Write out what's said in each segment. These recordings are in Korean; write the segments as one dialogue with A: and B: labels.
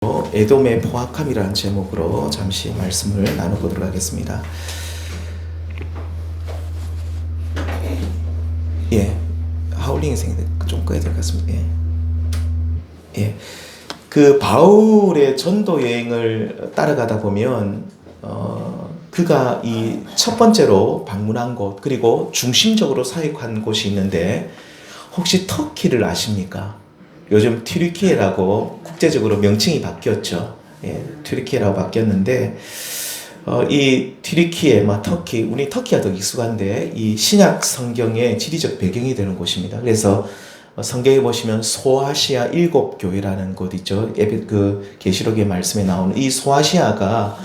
A: 에돔의 포악함이라는 제목으로 잠시 말씀을 나눠보도록 하겠습니다. 하울링이 좀 꺼야 될 것 같습니다. 그 바울의 전도 여행을 따라가다 보면 그가 이 첫 번째로 방문한 곳, 그리고 중심적으로 사역한 곳이 있는데, 혹시 터키를 아십니까? 요즘 튀르키예라고 국제적으로 명칭이 바뀌었죠. 튀르키예라고 바뀌었는데, 이 튀르키예, 터키, 우리 터키가 더 익숙한데 이 신약 성경의 지리적 배경이 되는 곳입니다. 그래서 성경에 보시면 소아시아 일곱 교회라는 곳 있죠. 그 계시록의 말씀에 나오는 이 소아시아가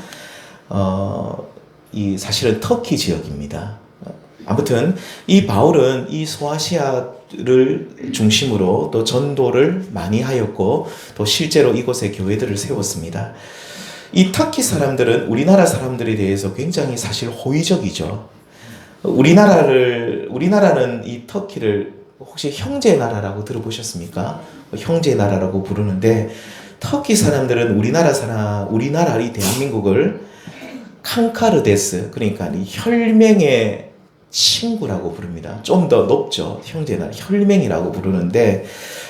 A: 이 사실은 터키 지역입니다. 아무튼 이 바울은 이 소아시아를 중심으로 또 전도를 많이 하였고, 또 실제로 이곳에 교회들을 세웠습니다. 이 터키 사람들은 우리나라 사람들에 대해서 굉장히 사실 호의적이죠. 우리나라는 이 터키를 혹시 형제 나라라고 들어보셨습니까? 형제 나라라고 부르는데, 터키 사람들은 우리나라 이 대한민국을 칸카르데스, 그러니까 이 혈맹의 친구라고 부릅니다. 좀 더 높죠. 형제나 혈맹이라고 부르는데,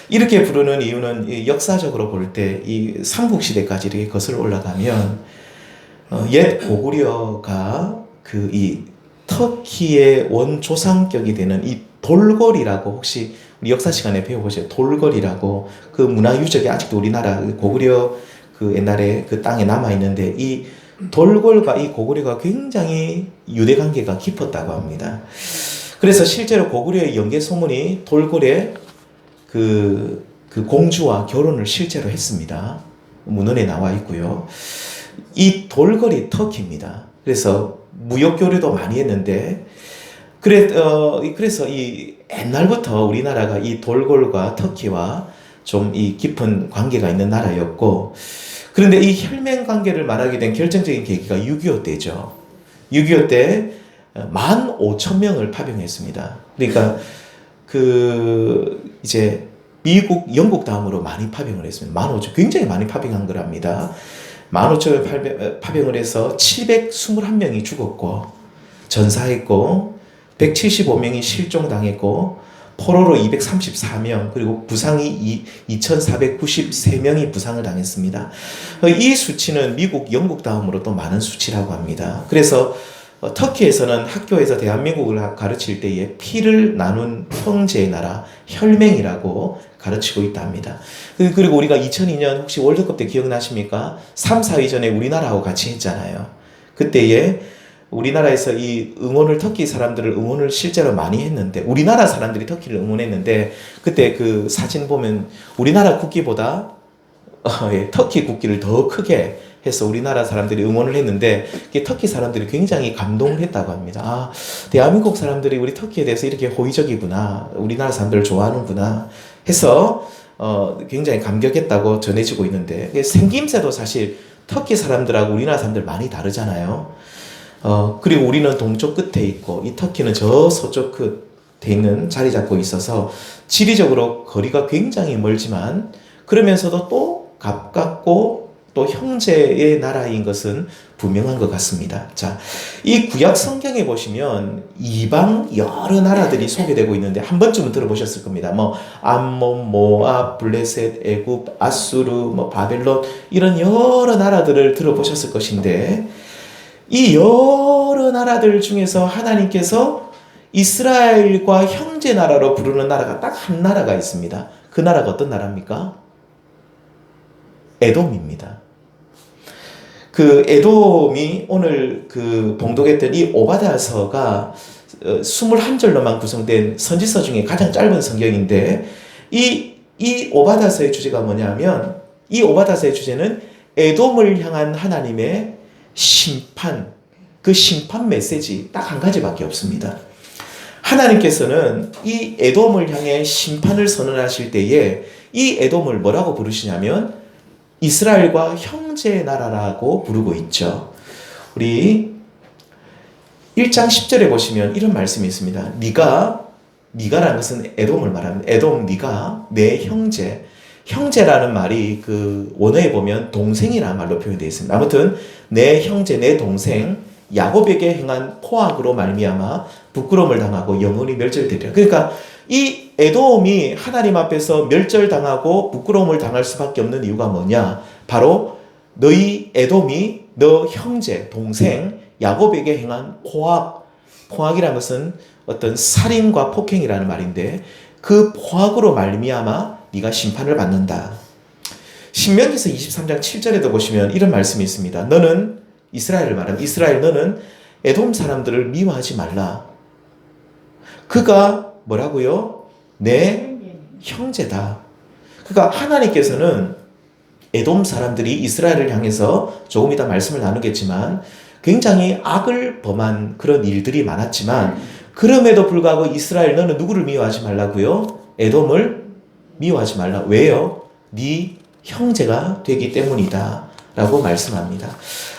A: 이렇게 부르는 이유는 역사적으로 볼 때 이 삼국시대까지 이렇게 거슬러 올라가면 옛 고구려가 그 이 터키의 원조상격이 되는 이 돌궐이라고, 혹시 우리 역사 시간에 배워보세요. 돌궐이라고, 그 문화유적이 아직도 우리나라 고구려 그 옛날에 그 땅에 남아있는데, 이 돌궐과 이 고구려가 굉장히 유대 관계가 깊었다고 합니다. 그래서 실제로 고구려의 연개 소문이 돌궐의 그 공주와 결혼을 실제로 했습니다. 문헌에 나와 있고요. 이 돌궐이 터키입니다. 그래서 무역 교류도 많이 했는데, 그래서 이 옛날부터 우리나라가 이 돌궐과 터키와 좀 이 깊은 관계가 있는 나라였고, 그런데 이 혈맹 관계를 말하게 된 결정적인 계기가 6.25 때죠. 6.25 때 15,000명을 파병했습니다. 그러니까 이제 미국, 영국 다음으로 많이 파병을 했습니다. 15,000, 굉장히 많이 파병한 거랍니다. 15,000을 파병을 해서 721명이 죽었고, 전사했고, 175명이 실종당했고, 포로로 234명, 그리고 부상이 2,493명이 부상을 당했습니다. 이 수치는 미국, 영국 다음으로 또 많은 수치라고 합니다. 그래서 터키에서는 학교에서 대한민국을 가르칠 때에 피를 나눈 형제의 나라, 혈맹이라고 가르치고 있다 합니다. 그리고 우리가 2002년 혹시 월드컵 때 기억나십니까? 3, 4위 전에 우리나라하고 같이 했잖아요. 그때에 우리나라에서 터키 사람들을 응원을 실제로 많이 했는데, 우리나라 사람들이 터키를 응원했는데, 그때 그 사진 보면 우리나라 국기보다 터키 국기를 더 크게 해서 우리나라 사람들이 응원을 했는데, 터키 사람들이 굉장히 감동을 했다고 합니다. 대한민국 사람들이 우리 터키에 대해서 이렇게 호의적이구나, 우리나라 사람들을 좋아하는구나 해서 굉장히 감격했다고 전해지고 있는데, 생김새도 사실 터키 사람들하고 우리나라 사람들 많이 다르잖아요. 그리고 우리는 동쪽 끝에 있고, 이 터키는 저 서쪽 끝에 있는 자리 잡고 있어서 지리적으로 거리가 굉장히 멀지만, 그러면서도 또 가깝고 또 형제의 나라인 것은 분명한 것 같습니다. 자, 이 구약 성경에 보시면 이방 여러 나라들이 소개되고 있는데, 한 번쯤은 들어보셨을 겁니다. 암몬, 모압, 블레셋, 애굽, 아수르, 바벨론, 이런 여러 나라들을 들어보셨을 것인데, 이 여러 나라들 중에서 하나님께서 이스라엘과 형제 나라로 부르는 나라가 딱 한 나라가 있습니다. 그 나라가 어떤 나라입니까? 에돔입니다. 그 에돔이 오늘 봉독했던 이 오바댜서가 21절로만 구성된 선지서 중에 가장 짧은 성경인데, 이 오바댜서의 주제가 뭐냐면, 이 오바댜서의 주제는 에돔을 향한 하나님의 심판, 그 심판 메시지 딱 한 가지밖에 없습니다. 하나님께서는 이 에돔을 향해 심판을 선언하실 때에 이 에돔을 뭐라고 부르시냐면 이스라엘과 형제 나라라고 부르고 있죠. 우리 1장 10절에 보시면 이런 말씀이 있습니다. 네가라는 것은 에돔을 말합니다. 에돔, 네가 내 형제, 형제라는 말이 그 원어에 보면 동생이라는 말로 표현되어 있습니다. 아무튼 내 형제, 내 동생 야곱에게 행한 포악으로 말미암아 부끄러움을 당하고 영원히 멸절되리라. 그러니까 이 에돔이 하나님 앞에서 멸절당하고 부끄러움을 당할 수밖에 없는 이유가 뭐냐? 바로 너희 에돔이 너 형제, 동생 야곱에게 행한 포악이라는 것은 어떤 살인과 폭행이라는 말인데 그 포악으로 말미암아 네가 심판을 받는다. 신명기서 23장 7절에도 보시면 이런 말씀이 있습니다. 너는 이스라엘을 말하면 이스라엘 너는 에돔 사람들을 미워하지 말라. 그가 뭐라고요? 내 형제다. 그러니까 하나님께서는 에돔 사람들이 이스라엘을 향해서 조금 이따 말씀을 나누겠지만 굉장히 악을 범한 그런 일들이 많았지만 그럼에도 불구하고 이스라엘 너는 누구를 미워하지 말라고요? 에돔을 미워하지 말라. 왜요? 네 형제가 되기 때문이다 라고 말씀합니다.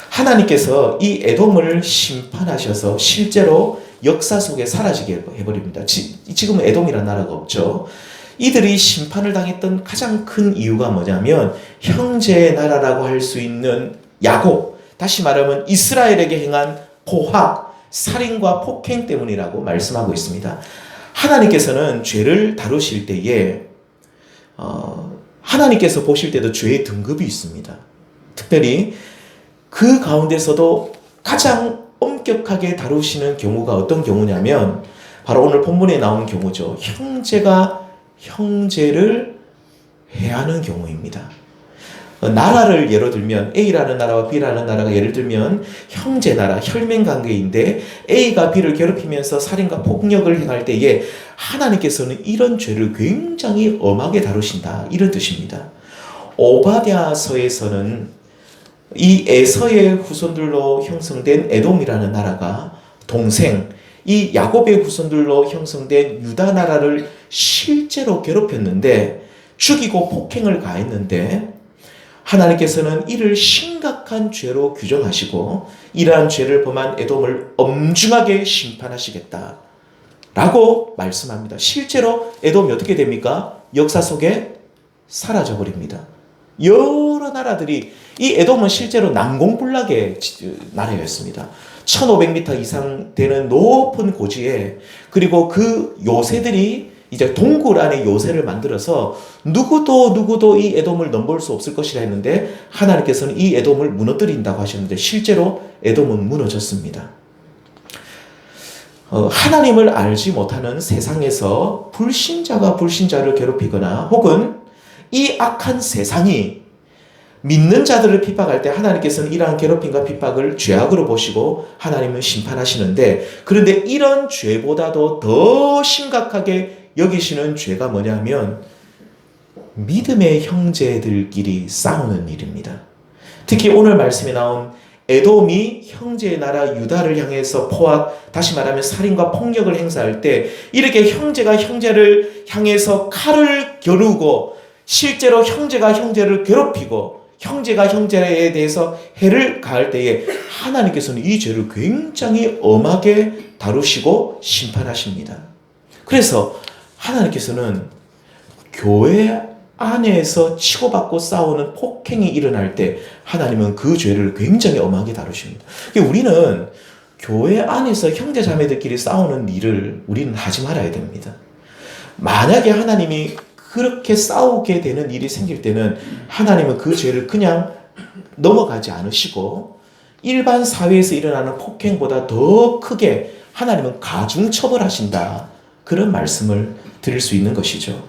A: 하나님께서 이 에돔을 심판하셔서 실제로 역사 속에 사라지게 해버립니다. 지금은 에돔이라는 나라가 없죠. 이들이 심판을 당했던 가장 큰 이유가 뭐냐면 형제의 나라라고 할 수 있는 야곱, 다시 말하면 이스라엘에게 행한 포악, 살인과 폭행 때문이라고 말씀하고 있습니다. 하나님께서는 죄를 다루실 때에 하나님께서 보실 때도 죄의 등급이 있습니다. 특별히 그 가운데서도 가장 엄격하게 다루시는 경우가 어떤 경우냐면 바로 오늘 본문에 나온 경우죠. 형제가 형제를 해하는 경우입니다. 나라를 예로 들면 A라는 나라와 B라는 나라가 예를 들면 형제 나라, 혈맹 관계인데 A가 B를 괴롭히면서 살인과 폭력을 행할 때에 하나님께서는 이런 죄를 굉장히 엄하게 다루신다. 이런 뜻입니다. 오바댜서에서는 이 에서의 후손들로 형성된 에돔이라는 나라가 동생, 이 야곱의 후손들로 형성된 유다 나라를 실제로 괴롭혔는데 죽이고 폭행을 가했는데 하나님께서는 이를 심각한 죄로 규정하시고 이러한 죄를 범한 에돔을 엄중하게 심판하시겠다 라고 말씀합니다. 실제로 에돔이 어떻게 됩니까? 역사 속에 사라져버립니다. 여러 나라들이 이 에돔은 실제로 난공불락의 나라였습니다. 1500m 이상 되는 높은 고지에 그리고 그 요새들이 이제 동굴 안에 요새를 만들어서 누구도 이 에돔을 넘볼 수 없을 것이라 했는데 하나님께서는 이 에돔을 무너뜨린다고 하셨는데 실제로 에돔은 무너졌습니다. 하나님을 알지 못하는 세상에서 불신자가 불신자를 괴롭히거나 혹은 이 악한 세상이 믿는 자들을 핍박할 때 하나님께서는 이러한 괴롭힘과 핍박을 죄악으로 보시고 하나님은 심판하시는데 그런데 이런 죄보다도 더 심각하게 여기시는 죄가 뭐냐면 믿음의 형제들끼리 싸우는 일입니다. 특히 오늘 말씀에 나온 에돔이 형제의 나라 유다를 향해서 포악, 다시 말하면 살인과 폭력을 행사할 때 이렇게 형제가 형제를 향해서 칼을 겨누고 실제로 형제가 형제를 괴롭히고 형제가 형제에 대해서 해를 가할 때에 하나님께서는 이 죄를 굉장히 엄하게 다루시고 심판하십니다. 그래서 하나님께서는 교회 안에서 치고받고 싸우는 폭행이 일어날 때 하나님은 그 죄를 굉장히 엄하게 다루십니다. 우리는 교회 안에서 형제 자매들끼리 싸우는 일을 우리는 하지 말아야 됩니다. 만약에 하나님이 그렇게 싸우게 되는 일이 생길 때는 하나님은 그 죄를 그냥 넘어가지 않으시고 일반 사회에서 일어나는 폭행보다 더 크게 하나님은 가중처벌하신다. 그런 말씀을 드릴 수 있는 것이죠.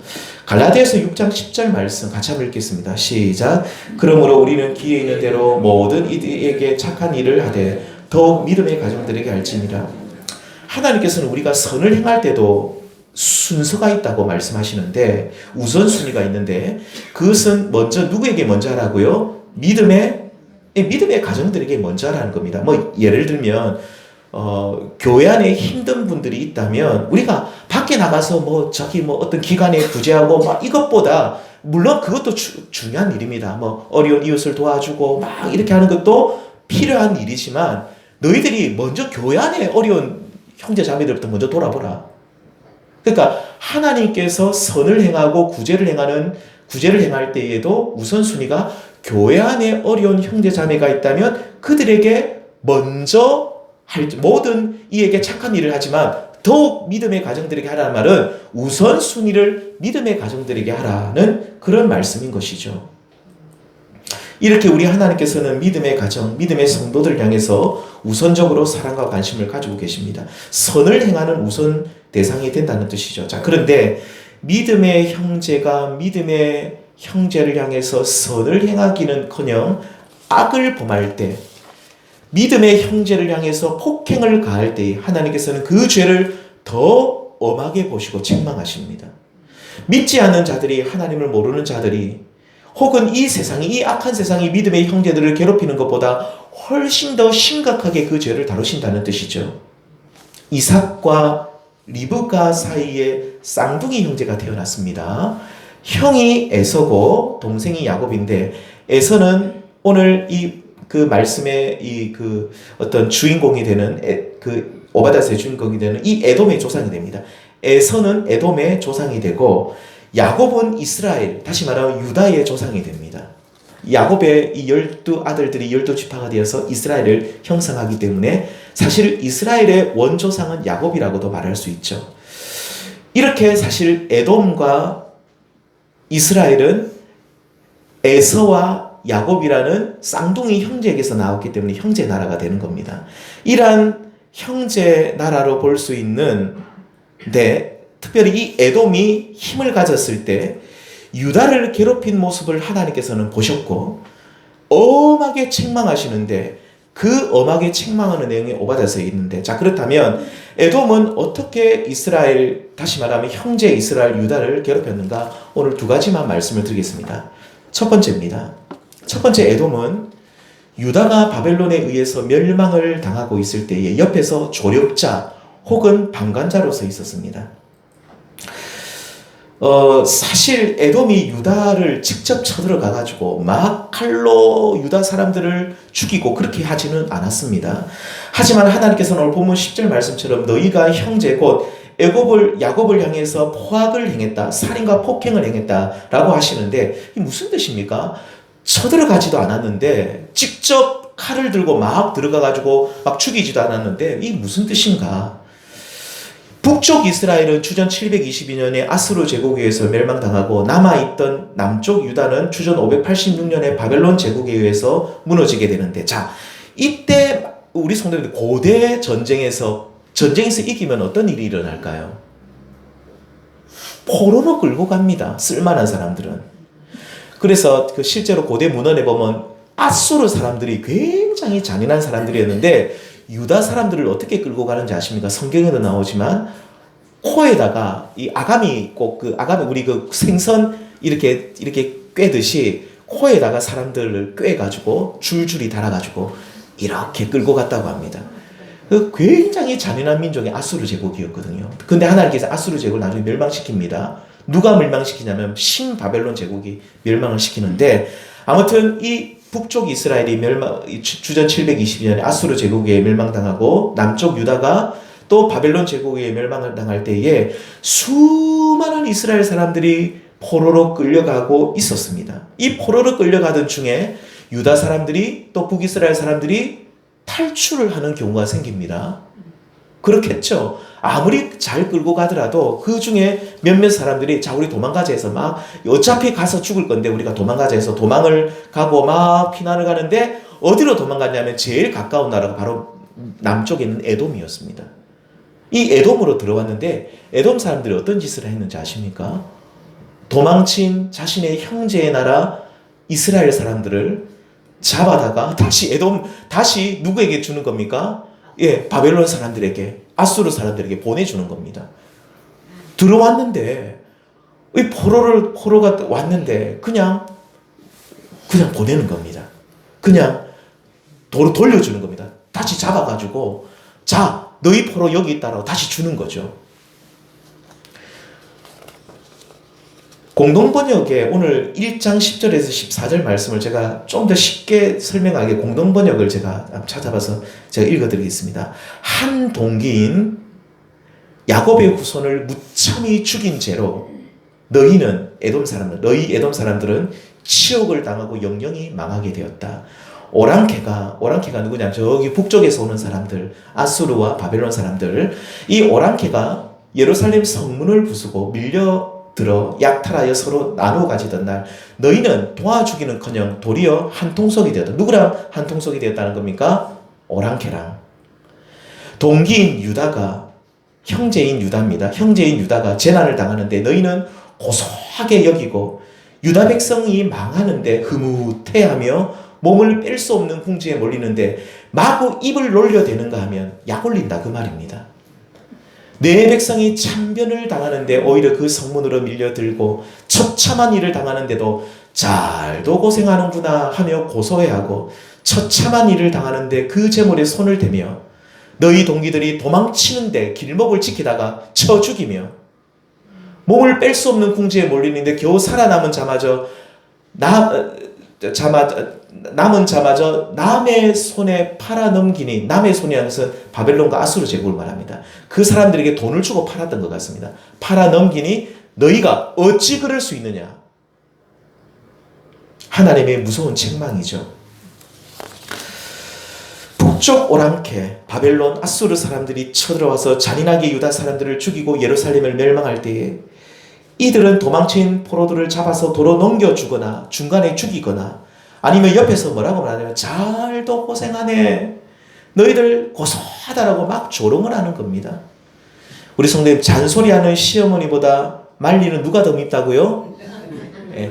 A: 갈라디아서 6장 10절 말씀 같이 한번 읽겠습니다. 시작. 그러므로 우리는 기회 있는 대로 모든 이들에게 착한 일을 하되 더욱 믿음의 가정들에게 할지니라. 하나님께서는 우리가 선을 행할 때도 순서가 있다고 말씀하시는데 우선순위가 있는데 그것은 먼저 누구에게 먼저 하라고요? 믿음의 가정들에게 먼저 하라는 겁니다. 뭐 예를 들면 교회 안에 힘든 분들이 있다면 우리가 밖에 나가서 어떤 기관에 구제하고 막 이것보다 물론 그것도 중요한 일입니다. 뭐 어려운 이웃을 도와주고 막 이렇게 하는 것도 필요한 일이지만 너희들이 먼저 교회 안에 어려운 형제 자매들부터 먼저 돌아보라. 그러니까 하나님께서 선을 행하고 구제를 행하는 구제를 행할 때에도 우선순위가 교회 안에 어려운 형제자매가 있다면 그들에게 먼저 모든 이에게 착한 일을 하지만 더욱 믿음의 가정들에게 하라는 말은 우선순위를 믿음의 가정들에게 하라는 그런 말씀인 것이죠. 이렇게 우리 하나님께서는 믿음의 가정, 믿음의 성도들을 향해서 우선적으로 사랑과 관심을 가지고 계십니다. 선을 행하는 우선 대상이 된다는 뜻이죠. 자, 그런데 믿음의 형제가 믿음의 형제를 향해서 선을 행하기는커녕 악을 범할 때, 믿음의 형제를 향해서 폭행을 가할 때 하나님께서는 그 죄를 더 엄하게 보시고 책망하십니다. 믿지 않는 자들이, 하나님을 모르는 자들이, 혹은 이 세상이, 이 악한 세상이 믿음의 형제들을 괴롭히는 것보다 훨씬 더 심각하게 그 죄를 다루신다는 뜻이죠. 이삭과 리브가 사이에 쌍둥이 형제가 태어났습니다. 형이 에서고 동생이 야곱인데, 에서는 오늘 그 말씀의 어떤 주인공이 되는 오바댜서의 주인공이 되는 이 에돔의 조상이 됩니다. 에서는 에돔의 조상이 되고 야곱은 이스라엘, 다시 말하면 유다의 조상이 됩니다. 야곱의 이 12아들들이 12지파가 되어서 이스라엘을 형성하기 때문에 사실 이스라엘의 원조상은 야곱이라고도 말할 수 있죠. 이렇게 사실 에돔과 이스라엘은 에서와 야곱이라는 쌍둥이 형제에게서 나왔기 때문에 형제 나라가 되는 겁니다. 이러한 형제 나라로 볼 수 있는데, 특별히 이 에돔이 힘을 가졌을 때 유다를 괴롭힌 모습을 하나님께서는 보셨고 엄하게 책망하시는데, 그 엄하게 책망하는 내용이 오바댜서에 있는데, 자, 그렇다면 에돔은 어떻게 이스라엘, 다시 말하면 형제 이스라엘 유다를 괴롭혔는가? 오늘 두 가지만 말씀을 드리겠습니다. 첫 번째입니다. 첫 번째, 에돔은 유다가 바벨론에 의해서 멸망을 당하고 있을 때에 옆에서 조력자 혹은 방관자로서 있었습니다. 사실 에돔이 유다를 직접 쳐들어가가지고 막 칼로 유다 사람들을 죽이고 그렇게 하지는 않았습니다. 하지만 하나님께서는 오늘 본문 10절 말씀처럼 너희가 형제 곧 야곱을 향해서 포악을 행했다, 살인과 폭행을 행했다라고 하시는데, 이게 무슨 뜻입니까? 쳐들어가지도 않았는데 직접 칼을 들고 막 들어가가지고 막 죽이지도 않았는데 이게 무슨 뜻인가? 북쪽 이스라엘은 주전 722년에 아수르 제국에 의해서 멸망당하고 남아있던 남쪽 유다는 주전 586년에 바벨론 제국에 의해서 무너지게 되는데, 자, 이때 우리 성도님들 고대 전쟁에서 이기면 어떤 일이 일어날까요? 포로로 끌고 갑니다. 쓸만한 사람들은. 그래서 실제로 고대 문헌에 보면 아수르 사람들이 굉장히 잔인한 사람들이었는데 유다 사람들을 어떻게 끌고 가는지 아십니까? 성경에도 나오지만 코에다가 이 아가미, 꼭 아가미, 우리 생선 이렇게 꿰듯이 코에다가 사람들을 꿰가지고 줄줄이 달아가지고 이렇게 끌고 갔다고 합니다. 굉장히 잔인한 민족이 아수르 제국이었거든요. 근데 하나님께서 아수르 제국을 나중에 멸망시킵니다. 누가 멸망시키냐면 신바벨론 제국이 멸망을 시키는데, 아무튼 이 북쪽 이스라엘이 주전 722년에 아수르 제국에 멸망당하고 남쪽 유다가 또 바벨론 제국에 멸망을 당할 때에 수많은 이스라엘 사람들이 포로로 끌려가고 있었습니다. 이 포로로 끌려가던 중에 유다 사람들이 또 북이스라엘 사람들이 탈출을 하는 경우가 생깁니다. 그렇겠죠. 아무리 잘 끌고 가더라도 그 중에 몇몇 사람들이 자, 우리 도망가자 해서 막 어차피 가서 죽을 건데 우리가 도망가자 해서 도망을 가고 막 피난을 가는데, 어디로 도망갔냐면 제일 가까운 나라가 바로 남쪽에 있는 에돔이었습니다. 이 에돔으로 들어왔는데 에돔 사람들이 어떤 짓을 했는지 아십니까? 도망친 자신의 형제의 나라 이스라엘 사람들을 잡아다가 다시 누구에게 주는 겁니까? 예, 바벨론 사람들에게, 아수르 사람들에게 보내주는 겁니다. 들어왔는데, 이 포로가 왔는데, 그냥 보내는 겁니다. 그냥 돌려주는 겁니다. 다시 잡아가지고, 자, 너희 포로 여기 있다라고 다시 주는 거죠. 공동번역에 오늘 1장 10절에서 14절 말씀을 제가 좀 더 쉽게 설명하게 공동번역을 제가 찾아봐서 제가 읽어드리겠습니다. 한 동기인 야곱의 후손을 무참히 죽인 죄로 너희는 에돔 사람들, 너희 에돔 사람들은 치욕을 당하고 영영이 망하게 되었다. 오랑캐가 누구냐? 저기 북쪽에서 오는 사람들, 아수르와 바벨론 사람들. 이 오랑캐가 예루살렘 성문을 부수고 밀려들어 약탈하여 서로 나누어 가지던 날, 너희는 도와주기는커녕 도리어 한통속이 되었다. 누구랑 한통속이 되었다는 겁니까? 오랑캐랑. 동기인 유다가, 형제인 유다입니다. 형제인 유다가 재난을 당하는데 너희는 고소하게 여기고, 유다 백성이 망하는데 흐뭇해하며 몸을 뺄 수 없는 궁지에 몰리는데 마구 입을 놀려대는가 하면 약 올린다, 그 말입니다. 내 백성이 참변을 당하는데 오히려 그 성문으로 밀려들고 처참한 일을 당하는데도 잘도 고생하는구나 하며 고소해하고, 처참한 일을 당하는데 그 재물에 손을 대며 너희 동기들이 도망치는데 길목을 지키다가 쳐 죽이며 몸을 뺄 수 없는 궁지에 몰리는데 겨우 살아남은 자마저 남은 자마저 남의 손에 팔아넘기니, 남의 손이라는 것은 바벨론과 아수르 제국을 말합니다. 그 사람들에게 돈을 주고 팔았던 것 같습니다. 팔아넘기니 너희가 어찌 그럴 수 있느냐. 하나님의 무서운 책망이죠. 북쪽 오랑캐 바벨론 아수르 사람들이 쳐들어와서 잔인하게 유다 사람들을 죽이고 예루살렘을 멸망할 때에 이들은 도망친 포로들을 잡아서 도로 넘겨주거나 중간에 죽이거나, 아니면 옆에서 뭐라고 말하냐면 잘도 고생하네, 너희들 고소하다라고 막 조롱을 하는 겁니다. 우리 성도님, 잔소리하는 시어머니보다 말리는 누가 더 밉다고요?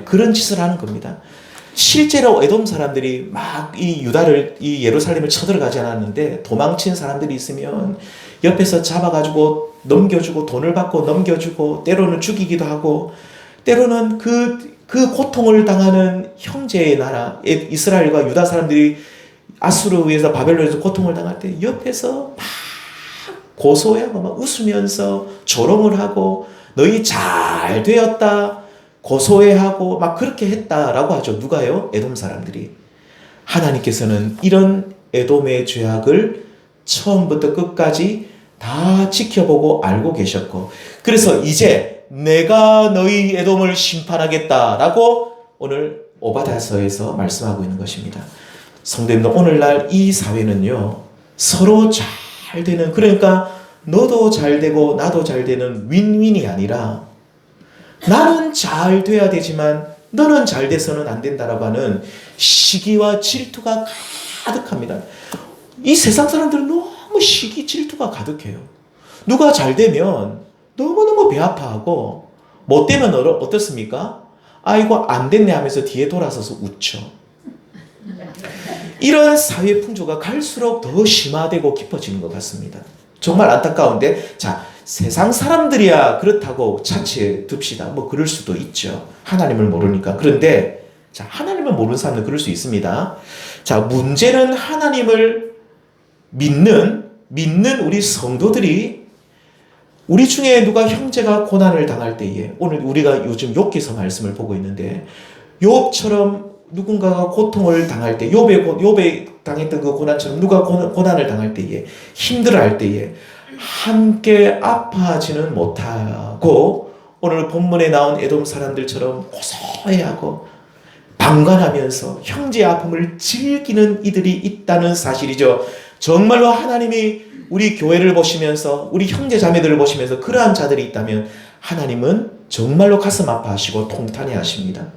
A: 그런 짓을 하는 겁니다. 실제로 에돔 사람들이 막 이 유다를, 이 예루살렘을 쳐들어가지 않았는데 도망친 사람들이 있으면 옆에서 잡아가지고 넘겨주고, 돈을 받고 넘겨주고, 때로는 죽이기도 하고, 때로는 그 고통을 당하는 형제의 나라 이스라엘과 유다 사람들이 아수르에서 바벨론에서 고통을 당할 때 옆에서 막 고소해하고 막 웃으면서 조롱을 하고 너희 잘 되었다 고소해하고 막 그렇게 했다라고 하죠. 누가요? 에돔 사람들이. 하나님께서는 이런 에돔의 죄악을 처음부터 끝까지 다 지켜보고 알고 계셨고, 그래서 이제 내가 너희 에돔을 심판하겠다라고 오늘 오바다서에서 말씀하고 있는 것입니다. 성도님들, 오늘날 이 사회는요, 서로 잘 되는, 그러니까 너도 잘 되고 나도 잘 되는 윈윈이 아니라 나는 잘 돼야 되지만 너는 잘 돼서는 안 된다라고 하는 시기와 질투가 가득합니다. 이 세상 사람들은 너무 시기 질투가 가득해요. 누가 잘 되면 너무너무 배 아파하고, 못 되면 어떻습니까? 아이고 안 됐네 하면서 뒤에 돌아서서 웃죠. 이런 사회 풍조가 갈수록 더 심화되고 깊어지는 것 같습니다. 정말 안타까운데, 자, 세상 사람들이야 그렇다고 차치해 둡시다. 뭐 그럴 수도 있죠. 하나님을 모르니까. 그런데 자, 하나님을 모르는 사람은 그럴 수 있습니다. 자, 문제는 하나님을 믿는 우리 성도들이, 우리 중에 누가 형제가 고난을 당할 때에, 오늘 우리가 요즘 욥기서 말씀을 보고 있는데, 욥처럼 누군가가 고통을 당할 때, 욥에 당했던 그 고난처럼 누가 고난을 당할 때에, 힘들어할 때에 함께 아파하지는 못하고, 오늘 본문에 나온 에돔 사람들처럼 고소해하고 방관하면서 형제의 아픔을 즐기는 이들이 있다는 사실이죠. 정말로 하나님이 우리 교회를 보시면서, 우리 형제 자매들을 보시면서 그러한 자들이 있다면 하나님은 정말로 가슴 아파하시고 통탄해 하십니다.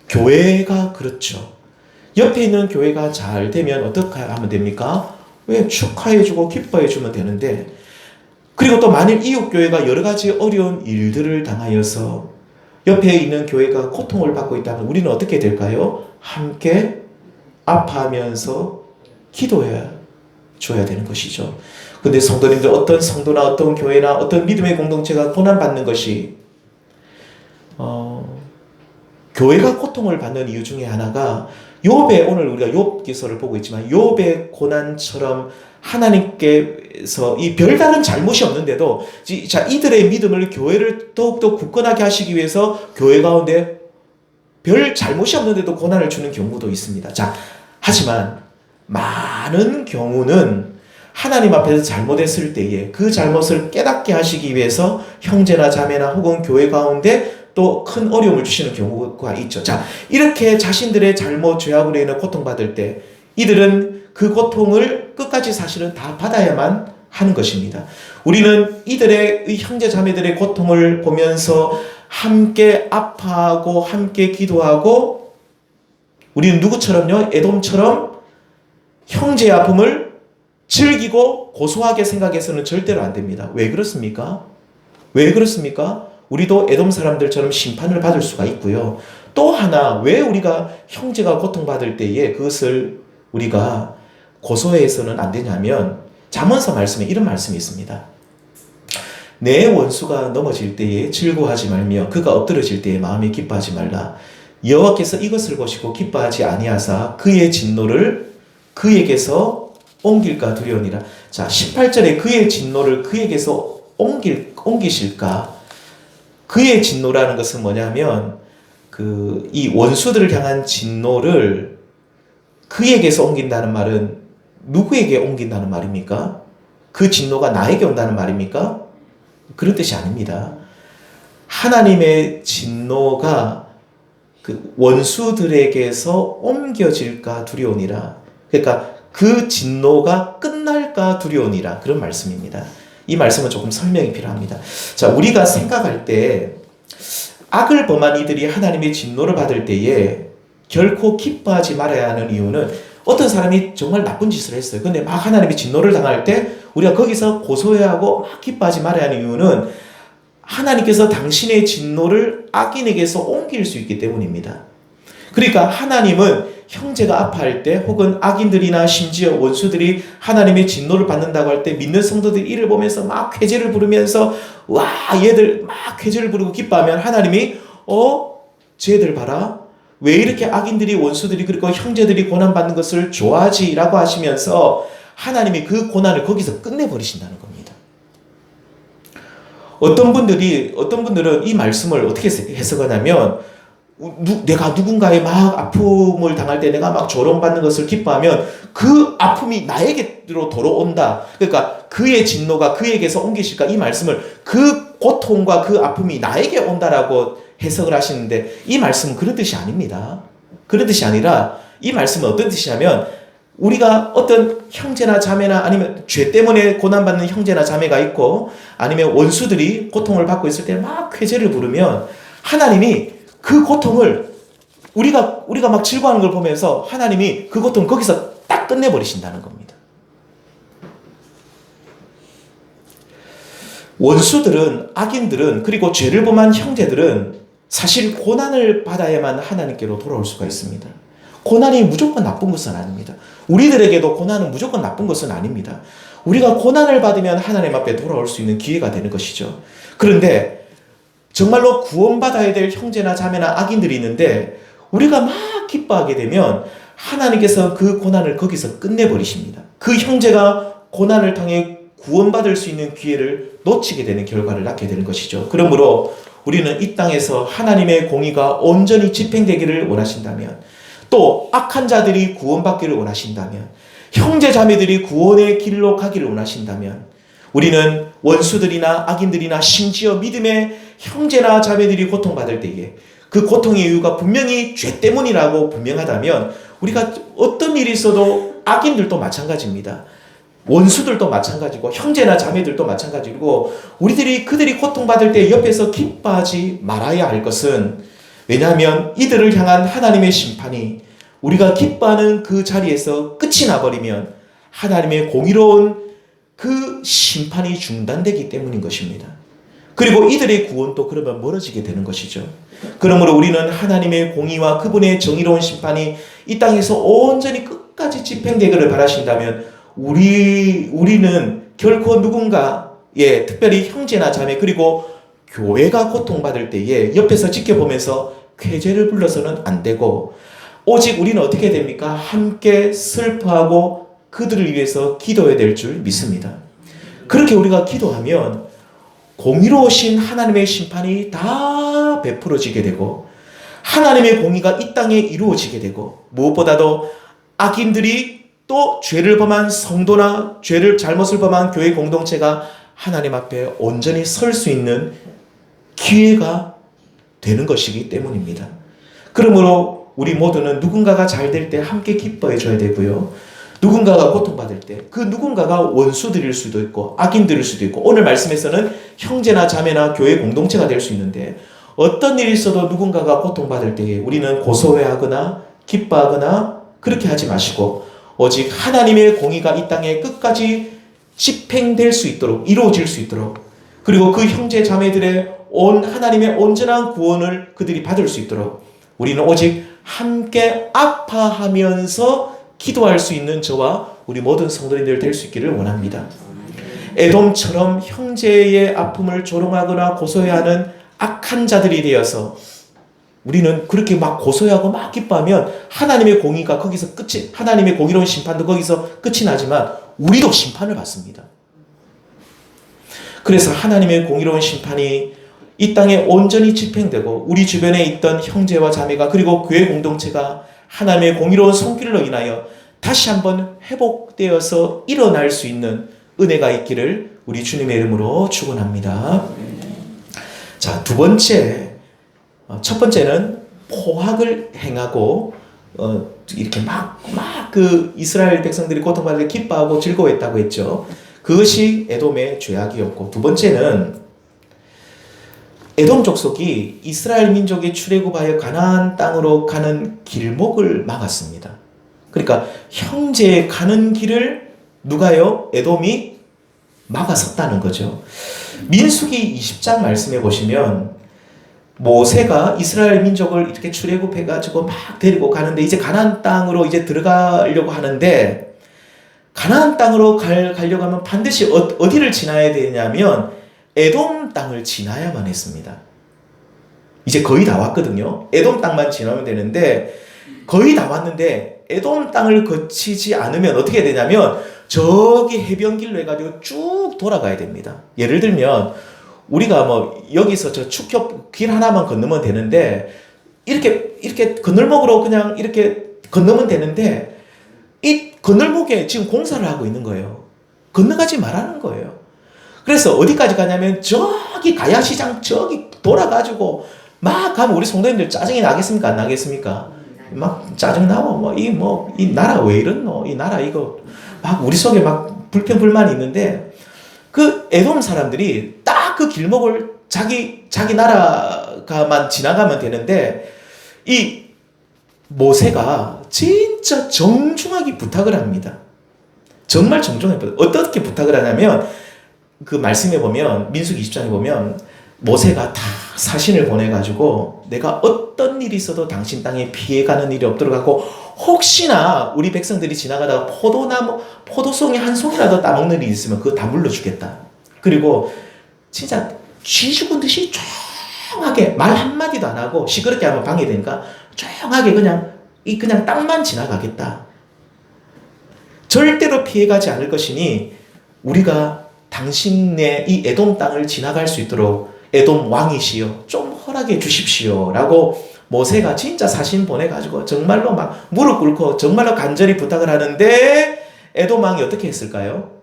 A: 교회가 그렇죠. 옆에 있는 교회가 잘 되면 어떻게 하면 됩니까? 왜 축하해주고 기뻐해주면 되는데, 그리고 또 만일 이웃 교회가 여러 가지 어려운 일들을 당하여서 옆에 있는 교회가 고통을 받고 있다면 우리는 어떻게 될까요? 함께 아파하면서 기도해야 줘야 되는 것이죠. 근데 성도님들, 어떤 성도나 어떤 교회나 어떤 믿음의 공동체가 고난받는 것이 교회가 고통을 받는 이유 중에 하나가, 욥의, 오늘 우리가 욥기서를 보고 있지만 욥의 고난처럼 하나님께서 이 별다른 잘못이 없는데도, 자, 이들의 믿음을, 교회를 더욱더 굳건하게 하시기 위해서 교회 가운데 별 잘못이 없는데도 고난을 주는 경우도 있습니다. 자, 하지만 많은 경우는 하나님 앞에서 잘못했을 때에 그 잘못을 깨닫게 하시기 위해서 형제나 자매나 혹은 교회 가운데 또 큰 어려움을 주시는 경우가 있죠. 자, 이렇게 자신들의 잘못, 죄악으로 인해 고통받을 때 이들은 그 고통을 끝까지 사실은 다 받아야만 하는 것입니다. 우리는 이들의 형제 자매들의 고통을 보면서 함께 아파하고 함께 기도하고 우리는 누구처럼요? 에돔처럼 형제의 아픔을 즐기고 고소하게 생각해서는 절대로 안 됩니다. 왜 그렇습니까? 왜 그렇습니까? 우리도 에돔 사람들처럼 심판을 받을 수가 있고요. 또 하나, 왜 우리가 형제가 고통받을 때에 그것을 우리가 고소해서는 안 되냐면 잠언서 말씀에 이런 말씀이 있습니다. 내 원수가 넘어질 때에 즐거워하지 말며 그가 엎드러질 때에 마음이 기뻐하지 말라. 여호와께서 이것을 보시고 기뻐하지 아니하사 그의 진노를 그에게서 옮길까 두려우니라. 자, 18절에 그의 진노를 그에게서 옮기실까? 그의 진노라는 것은 뭐냐면 이 원수들을 향한 진노를 그에게서 옮긴다는 말은 누구에게 옮긴다는 말입니까? 그 진노가 나에게 온다는 말입니까? 그런 뜻이 아닙니다. 하나님의 진노가 그 원수들에게서 옮겨질까 두려우니라. 그러니까 그 진노가 끝날까 두려우니라. 그런 말씀입니다. 이 말씀은 조금 설명이 필요합니다. 자, 우리가 생각할 때 악을 범한 이들이 하나님의 진노를 받을 때에 결코 기뻐하지 말아야 하는 이유는 어떤 사람이 정말 나쁜 짓을 했어요. 근데 막 하나님의 진노를 당할 때 우리가 거기서 고소해하고 막 기뻐하지 말아야 하는 이유는 하나님께서 당신의 진노를 악인에게서 옮길 수 있기 때문입니다. 그러니까 하나님은 형제가 아파할 때 혹은 악인들이나 심지어 원수들이 하나님의 진노를 받는다고 할 때 믿는 성도들이 이를 보면서 막 회개를 부르면서 와 얘들 막 회개를 부르고 기뻐하면 하나님이 쟤들 봐라 왜 이렇게 악인들이 원수들이 그리고 형제들이 고난받는 것을 좋아하지 라고 하시면서 하나님이 그 고난을 거기서 끝내버리신다는 겁니다. 어떤 분들은 이 말씀을 어떻게 해석하냐면 내가 누군가의 막 아픔을 당할 때 내가 막 조롱받는 것을 기뻐하면 그 아픔이 나에게로 돌아온다. 그러니까 그의 진노가 그에게서 옮기실까 이 말씀을 그 고통과 그 아픔이 나에게 온다라고 해석을 하시는데 이 말씀은 그런 뜻이 아닙니다. 그런 뜻이 아니라 이 말씀은 어떤 뜻이냐면 우리가 어떤 형제나 자매나 아니면 죄 때문에 고난받는 형제나 자매가 있고 아니면 원수들이 고통을 받고 있을 때 막 회개를 부르면 하나님이 그 고통을 우리가 막 즐거워하는 걸 보면서 하나님이 그 고통을 거기서 딱 끝내버리신다는 겁니다. 원수들은 악인들은 그리고 죄를 범한 형제들은 사실 고난을 받아야만 하나님께로 돌아올 수가 있습니다. 고난이 무조건 나쁜 것은 아닙니다. 우리들에게도 고난은 무조건 나쁜 것은 아닙니다. 우리가 고난을 받으면 하나님 앞에 돌아올 수 있는 기회가 되는 것이죠. 그런데 정말로 구원받아야 될 형제나 자매나 악인들이 있는데 우리가 막 기뻐하게 되면 하나님께서 그 고난을 거기서 끝내버리십니다. 그 형제가 고난을 통해 구원받을 수 있는 기회를 놓치게 되는 결과를 낳게 되는 것이죠. 그러므로 우리는 이 땅에서 하나님의 공의가 온전히 집행되기를 원하신다면 또 악한 자들이 구원받기를 원하신다면 형제 자매들이 구원의 길로 가기를 원하신다면 우리는 원수들이나 악인들이나 심지어 믿음의 형제나 자매들이 고통받을 때에 그 고통의 이유가 분명히 죄 때문이라고 분명하다면 우리가 어떤 일이 있어도 악인들도 마찬가지입니다. 원수들도 마찬가지고 형제나 자매들도 마찬가지고 그들이 고통받을 때 옆에서 기뻐하지 말아야 할 것은 왜냐하면 이들을 향한 하나님의 심판이 우리가 기뻐하는 그 자리에서 끝이 나버리면 하나님의 공의로운 그 심판이 중단되기 때문인 것입니다. 그리고 이들의 구원도 그러면 멀어지게 되는 것이죠. 그러므로 우리는 하나님의 공의와 그분의 정의로운 심판이 이 땅에서 온전히 끝까지 집행되기를 바라신다면 우리는 결코 누군가의 특별히 형제나 자매 그리고 교회가 고통받을 때에 옆에서 지켜보면서 쾌재를 불러서는 안 되고 오직 우리는 어떻게 됩니까? 함께 슬퍼하고 그들을 위해서 기도해야 될 줄 믿습니다. 그렇게 우리가 기도하면 공의로우신 하나님의 심판이 다 베풀어지게 되고 하나님의 공의가 이 땅에 이루어지게 되고 무엇보다도 악인들이 또 죄를 범한 성도나 잘못을 범한 교회 공동체가 하나님 앞에 온전히 설 수 있는 기회가 되는 것이기 때문입니다. 그러므로 우리 모두는 누군가가 잘 될 때 함께 기뻐해 줘야 되고요. 누군가가 고통받을 때 그 누군가가 원수들일 수도 있고 악인들일 수도 있고, 오늘 말씀에서는 형제나 자매나 교회 공동체가 될 수 있는데, 어떤 일이 있어도 누군가가 고통받을 때에 우리는 고소해하거나 기뻐하거나 그렇게 하지 마시고, 오직 하나님의 공의가 이 땅에 끝까지 집행될 수 있도록, 이루어질 수 있도록, 그리고 그 형제 자매들의 하나님의 온전한 구원을 그들이 받을 수 있도록 우리는 오직 함께 아파하면서 기도할 수 있는 저와 우리 모든 성도님들 될 수 있기를 원합니다. 에돔처럼 형제의 아픔을 조롱하거나 고소해하는 악한 자들이 되어서 우리는 그렇게 막 고소해하고 막 기뻐하면 하나님의 공의가 거기서 끝이, 하나님의 공의로운 심판도 거기서 끝이 나지만 우리도 심판을 받습니다. 그래서 하나님의 공의로운 심판이 이 땅에 온전히 집행되고 우리 주변에 있던 형제와 자매가 그리고 교회 공동체가 하나님의 공의로운 손길로 인하여 다시 한번 회복되어서 일어날 수 있는 은혜가 있기를 우리 주님의 이름으로 축원합니다. 자, 두 번째, 첫 번째는 포악을 행하고 이렇게 막 그 이스라엘 백성들이 고통받을 때 기뻐하고 즐거워했다고 했죠. 그것이 에돔의 죄악이었고, 두 번째는 에돔 족속이 이스라엘 민족이 출애굽하여 가나안 땅으로 가는 길목을 막았습니다. 그러니까 형제의 가는 길을 누가요? 에돔이 막아섰다는 거죠. 민수기 20장 말씀해 보시면 모세가 이스라엘 민족을 이렇게 출애굽해가지고 막 데리고 가는데 이제 가나안 땅으로 이제 들어가려고 하는데, 가나안 땅으로 가려고 하면 반드시 어디를 지나야 되냐면 에돔 땅을 지나야만 했습니다. 이제 거의 다 왔거든요. 에돔 땅만 지나면 되는데 거의 다 왔는데 에돔 땅을 거치지 않으면 어떻게 되냐면 저기 해변길로 해가지고 쭉 돌아가야 됩니다. 예를 들면 우리가 뭐 여기서 저 축협 길 하나만 건너면 되는데 이렇게 건널목으로 그냥 이렇게 건너면 되는데 이 건널목에 지금 공사를 하고 있는 거예요. 건너가지 말라는 거예요. 그래서 어디까지 가냐면 저기 가야시장 저기 돌아가지고 막 가면 우리 성도님들 짜증이 나겠습니까? 안 나겠습니까? 막 짜증 나고 이 나라 왜 이렇노? 이 나라 이거 막 우리 속에 막 불평불만이 있는데, 그 에돔 사람들이 딱 그 길목을 자기 나라가만 지나가면 되는데 이 모세가 진짜 정중하게 부탁을 합니다. 정말 정중하게 어떻게 부탁을 하냐면 그 말씀에 보면 민수기 20장에 보면 모세가 다 사신을 보내가지고 내가 어떤 일이 있어도 당신 땅에 피해가는 일이 없도록 하고, 혹시나 우리 백성들이 지나가다가 포도송이 한 송이라도 따먹는 일이 있으면 그거 다 물러주겠다. 그리고 진짜 쥐 죽은 듯이 조용하게 말 한마디도 안 하고 시끄럽게 하면 방해되니까 조용하게 그냥 땅만 지나가겠다. 절대로 피해가지 않을 것이니 우리가 당신의 이 에돔 땅을 지나갈 수 있도록 에돔 왕이시여 좀 허락해 주십시오 라고 모세가 진짜 사신 보내가지고 정말로 막 무릎 꿇고 정말로 간절히 부탁을 하는데 에돔 왕이 어떻게 했을까요?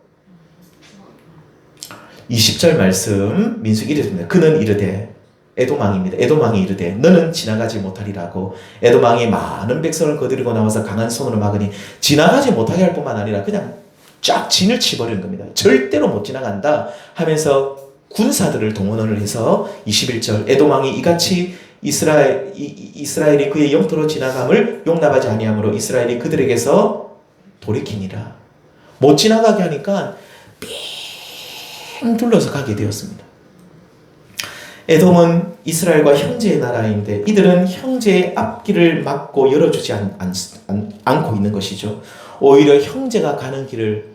A: 20절 말씀 민수기 이랬습니다. 그는 이르되, 에돔 왕입니다. 에돔 왕이 이르되 너는 지나가지 못하리라고 에돔 왕이 많은 백성을 거느리고 나와서 강한 손으로 막으니 지나가지 못하게 할 뿐만 아니라 그냥 쫙 진을 치버리는 겁니다. 절대로 못 지나간다 하면서 군사들을 동원을 해서 21절 에돔 왕이 이같이 이스라엘이 그의 영토로 지나감을 용납하지 아니하므로 이스라엘이 그들에게서 돌이키니라. 못 지나가게 하니까 삥 둘러서 가게 되었습니다. 에돔은 이스라엘과 형제의 나라인데 이들은 형제의 앞길을 막고 열어주지 않고 있는 것이죠. 오히려 형제가 가는 길을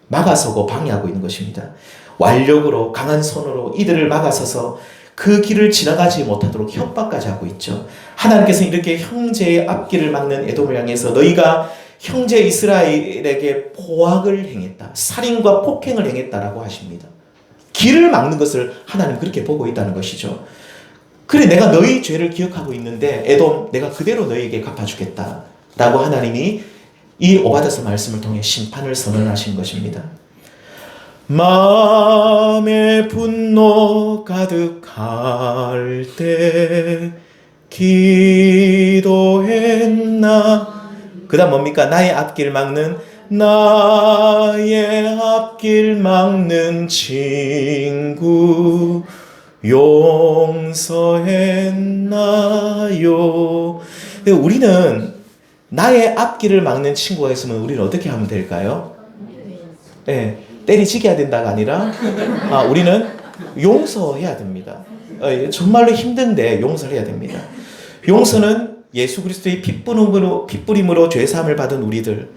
A: 막아서고 방해하고 있는 것입니다. 완력으로 강한 손으로 이들을 막아서서 그 길을 지나가지 못하도록 협박까지 하고 있죠. 하나님께서 이렇게 형제의 앞길을 막는 에돔을 향해서 너희가 형제 이스라엘에게 포악을 행했다, 살인과 폭행을 행했다라고 하십니다. 길을 막는 것을 하나님 그렇게 보고 있다는 것이죠. 그래 내가 너희 죄를 기억하고 있는데 에돔 내가 그대로 너희에게 갚아주겠다 라고 하나님이 이 오바댜서 말씀을 통해 심판을 선언하신 것입니다. 마음에 분노 가득할 때 기도했나. 그 다음 뭡니까? 나의 앞길 막는 친구 용서했나요? 우리는 나의 앞길을 막는 친구가 있으면 우리는 어떻게 하면 될까요? 네, 때리치게 해야 된다가 아니라 우리는 용서해야 됩니다. 정말로 힘든데 용서를 해야 됩니다. 용서는 예수 그리스도의 핏부림으로 죄사함을 받은 우리들,